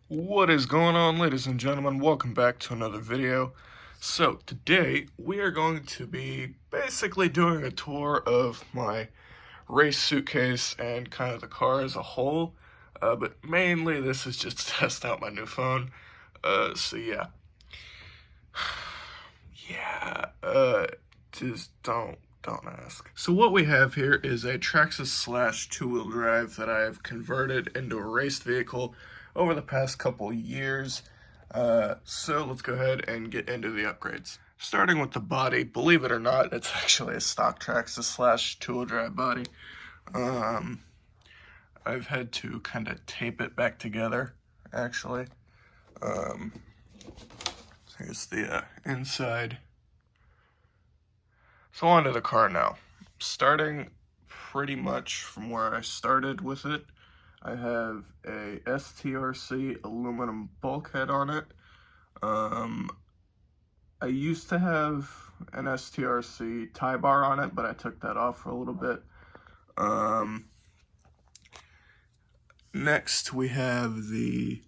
What is going on, ladies and gentlemen? Welcome back to another video. So today we are going to be basically doing a tour of my race suitcase and kind of the car as a whole, but mainly this is just to test out my new phone. So yeah. Just don't ask. So what we have here is a Traxxas Slash two-wheel drive that I have converted into a race vehicle over the past couple years. So let's go ahead and get into the upgrades. Starting with the body, believe it or not, it's actually a stock Traxxas Slash two-wheel drive body. I've had to kind of tape it back together, actually. Here's the inside. So on to the car now. Starting pretty much from where I started with it, I have a STRC aluminum bulkhead on it. I used to have an STRC tie bar on it, but I took that off for a little bit. Next we have the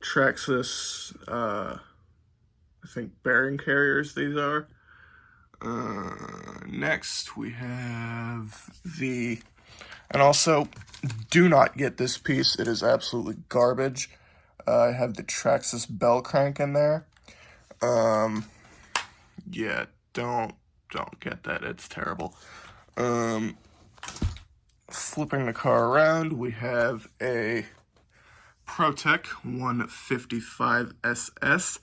Traxxas, I think bearing carriers these are. Next we have and also do not get this piece, it is absolutely garbage. I have the Traxxas bell crank in there. Yeah, don't get that, it's terrible. Flipping the car around, we have a ProTech 155 SS.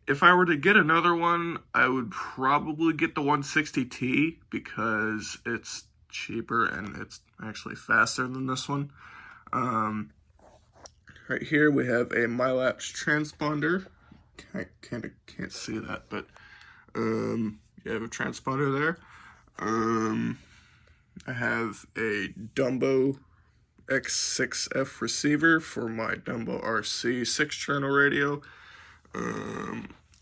If I were to get another one, I would probably get the 160T because it's cheaper and it's actually faster than this one. Right here we have a Milapse transponder. I can't see that, but you have a transponder there. I have a Dumbo X6F receiver for my Dumbo RC 6-channel radio.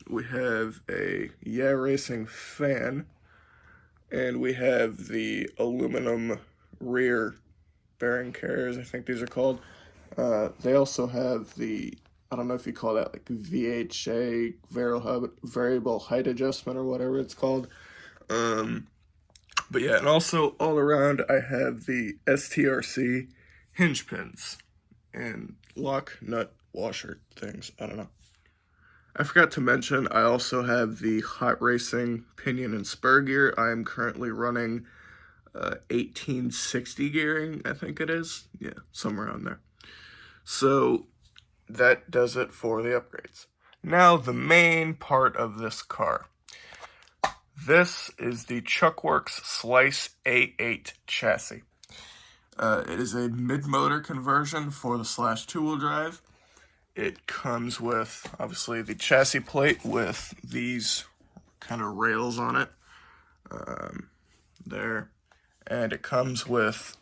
We have a Yeah Racing fan, and we have the aluminum rear bearing carriers, I think these are called. They also have I don't know if you call that like VHA, variable height adjustment or whatever it's called. But yeah, and also all around I have the STRC hinge pins and lock nut washer things, I don't know. I forgot to mention, I also have the Hot Racing pinion and spur gear. I am currently running 1860 gearing, I think it is. Yeah, somewhere around there. So that does it for the upgrades. Now the main part of this car. This is the Chuckworks Slice A8 chassis. It is a mid-motor conversion for the Slash two-wheel drive. It comes with, obviously, the chassis plate with these kind of rails on it. There. And it comes with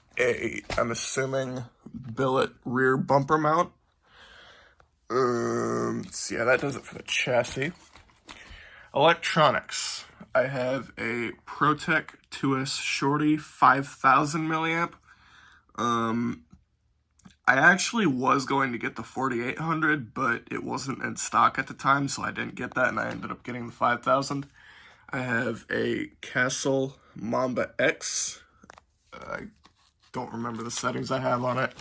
I'm assuming, billet rear bumper mount. So yeah, that does it for the chassis. Electronics. I have a ProTech 2S Shorty 5000 milliamp. I actually was going to get the 4800, but it wasn't in stock at the time, so I didn't get that, and I ended up getting the 5000. I have a Castle Mamba X. I don't remember the settings I have on it.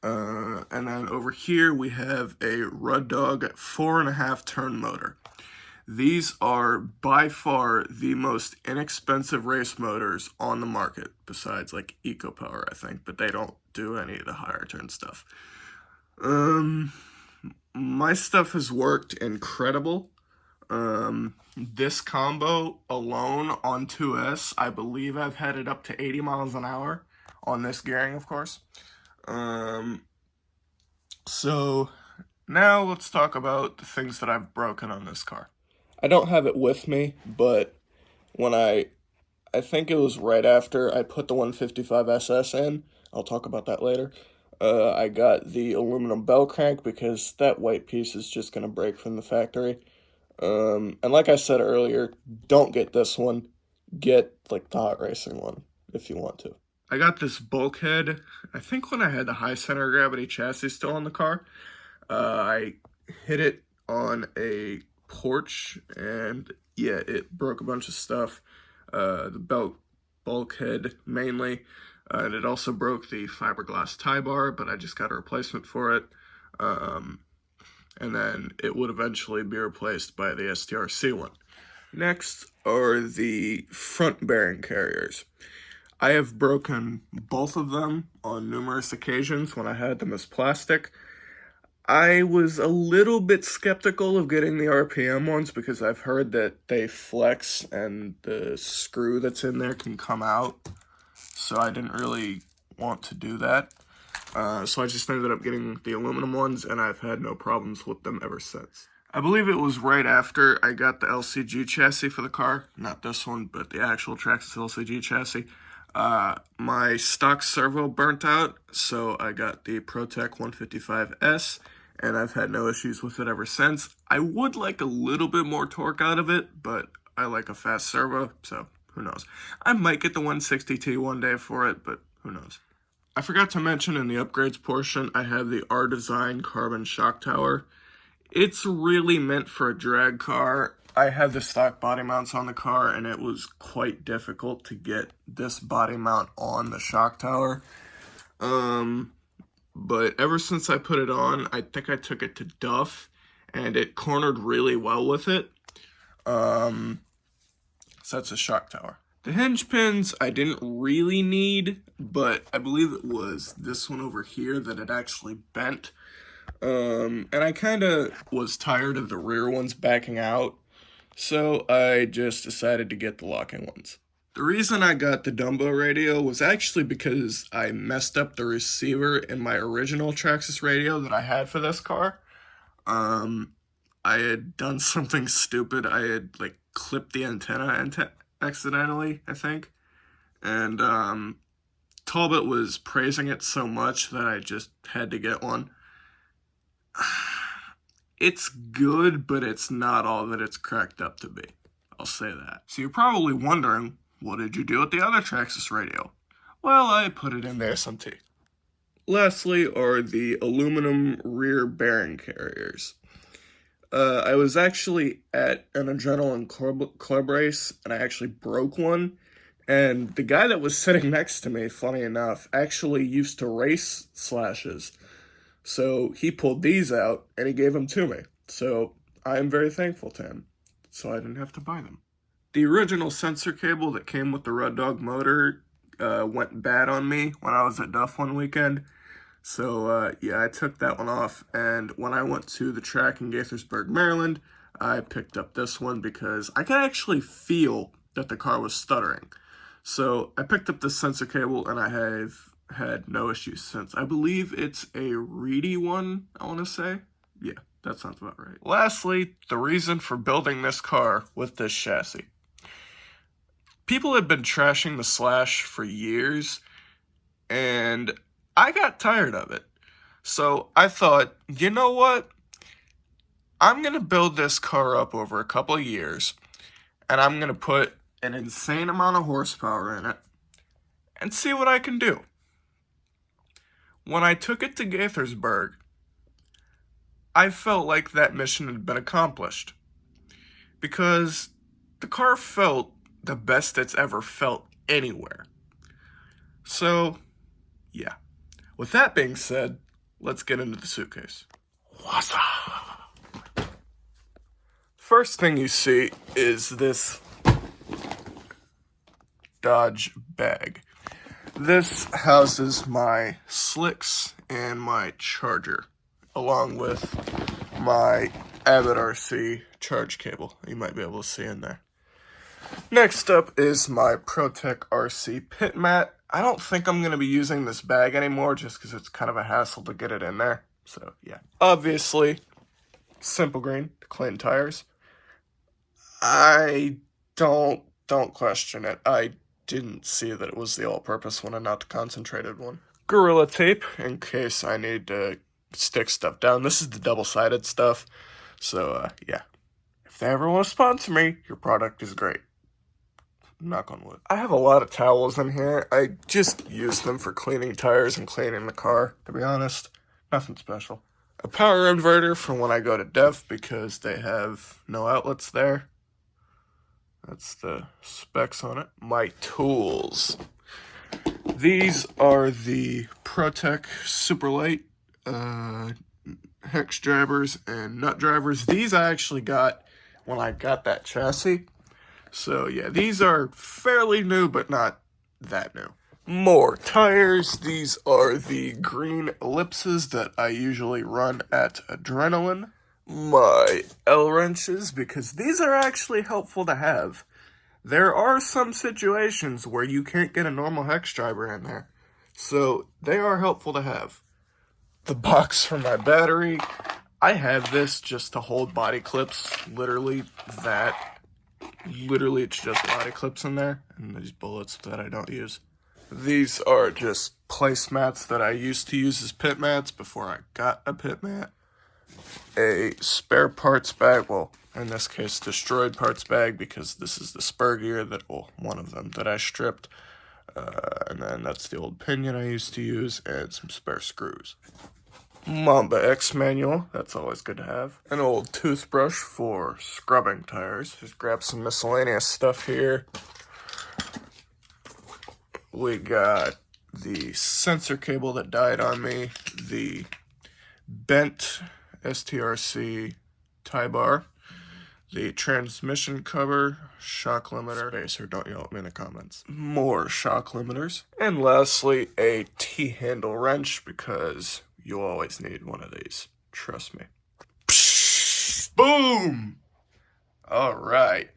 And then over here we have a Rudd Dog 4.5 turn motor. These are by far the most inexpensive race motors on the market, besides like EcoPower, I think, but they don't do any of the higher turn stuff. My stuff has worked incredible. This combo alone on 2S, I believe I've had it up to 80 miles an hour on this gearing, of course. So now let's talk about the things that I've broken on this car. I don't have it with me, but when I think it was right after I put the 155 SS in, I'll talk about that later, I got the aluminum bell crank because that white piece is just going to break from the factory. And like I said earlier, don't get this one. Get like the Hot Racing one if you want to. I got this bulkhead, I think when I had the high center of gravity chassis still on the car. I hit it on a porch, and yeah, it broke a bunch of stuff. The bulkhead mainly, and it also broke the fiberglass tie bar, but I just got a replacement for it. And then it would eventually be replaced by the STRC one. Next are the front bearing carriers. I have broken both of them on numerous occasions when I had them as plastic. I was a little bit skeptical of getting the RPM ones because I've heard that they flex and the screw that's in there can come out. So I didn't really want to do that. So I just ended up getting the aluminum ones, and I've had no problems with them ever since. I believe it was right after I got the LCG chassis for the car. Not this one, but the actual Traxxas LCG chassis. My stock servo burnt out, so I got the ProTech 155S, and I've had no issues with it ever since. I would like a little bit more torque out of it, but I like a fast servo, so who knows. I might get the 160T one day for it, but who knows. I forgot to mention in the upgrades portion, I have the R-Design carbon shock tower. It's really meant for a drag car. I had the stock body mounts on the car, and it was quite difficult to get this body mount on the shock tower. But ever since I put it on, I think I took it to Duff, and it cornered really well with it. So that's a shock tower. The hinge pins I didn't really need, but I believe it was this one over here that it actually bent. And I kind of was tired of the rear ones backing out, so I just decided to get the locking ones. The reason I got the Dumbo radio was actually because I messed up the receiver in my original Traxxas radio that I had for this car. I had done something stupid. I had, like, clipped the antenna accidentally, I think. And, Talbot was praising it so much that I just had to get one. It's good, but it's not all that it's cracked up to be. I'll say that. So you're probably wondering, what did you do with the other Traxxas radio? Well, I put it in there some tea. Lastly are the aluminum rear bearing carriers. I was actually at an Adrenaline club race, and I actually broke one. And the guy that was sitting next to me, funny enough, actually used to race slashes. So he pulled these out, and he gave them to me. So I am very thankful to him. So I didn't have to buy them. The original sensor cable that came with the Red Dog motor went bad on me when I was at Duff one weekend. So, yeah, I took that one off, and when I went to the track in Gaithersburg, Maryland, I picked up this one because I could actually feel that the car was stuttering. So, I picked up this sensor cable, and I have had no issues since. I believe it's a Reedy one, I want to say. Yeah, that sounds about right. Lastly, the reason for building this car with this chassis. People had been trashing the Slash for years, and I got tired of it. So I thought, you know what? I'm going to build this car up over a couple of years, and I'm going to put an insane amount of horsepower in it and see what I can do. When I took it to Gaithersburg, I felt like that mission had been accomplished because the car felt the best it's ever felt anywhere. So, yeah. With that being said, let's get into the suitcase. What's up? First thing you see is this Dodge bag. This houses my slicks and my charger, along with my Avid RC charge cable you might be able to see in there. Next up is my ProTech RC pit mat. I don't think I'm going to be using this bag anymore just because it's kind of a hassle to get it in there. So, yeah. Obviously, Simple Green, clean tires. I don't question it. I didn't see that it was the all-purpose one and not the concentrated one. Gorilla Tape, in case I need to stick stuff down. This is the double-sided stuff. So, yeah. If they ever want to sponsor me, your product is great. Knock on wood. I have a lot of towels in here. I just use them for cleaning tires and cleaning the car, to be honest. Nothing special. a power inverter for when I go to DEF because they have no outlets there. That's the specs on it. My tools. These are the ProTech Superlight hex drivers and nut drivers. These I actually got when I got that chassis. So yeah, these are fairly new, but not that new. More tires. These are the green ellipses that I usually run at Adrenaline. My L wrenches, because these are actually helpful to have. There are some situations where you can't get a normal hex driver in there, so they are helpful to have. The box for my battery, I have this just to hold body clips, literally it's just body clips in there, and these bullets that I don't use. These are just placemats that I used to use as pit mats before I got a pit mat. A spare parts bag, well, in this case, destroyed parts bag, because this is the spur gear that, well, one of them that I stripped. And then that's the old pinion I used to use, and some spare screws. Mamba X manual, that's always good to have. An old toothbrush for scrubbing tires. Just grab some miscellaneous stuff here. We got the sensor cable that died on me, the bent STRC tie bar, the transmission cover, shock limiter, spacer, don't yell at me in the comments, more shock limiters, and lastly, a T-handle wrench, because you always need one of these, trust me. Psh, boom! Alright.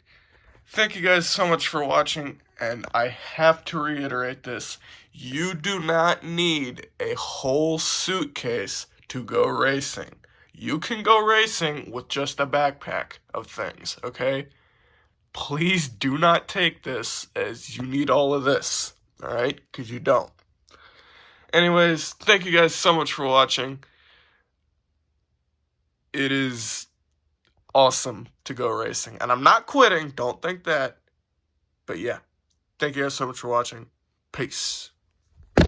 Thank you guys so much for watching, and I have to reiterate this. You do not need a whole suitcase to go racing. You can go racing with just a backpack of things, okay? Please do not take this as you need all of this, alright? Because you don't. Anyways, thank you guys so much for watching. It is awesome to go racing. And I'm not quitting, don't think that. But yeah, thank you guys so much for watching. Peace.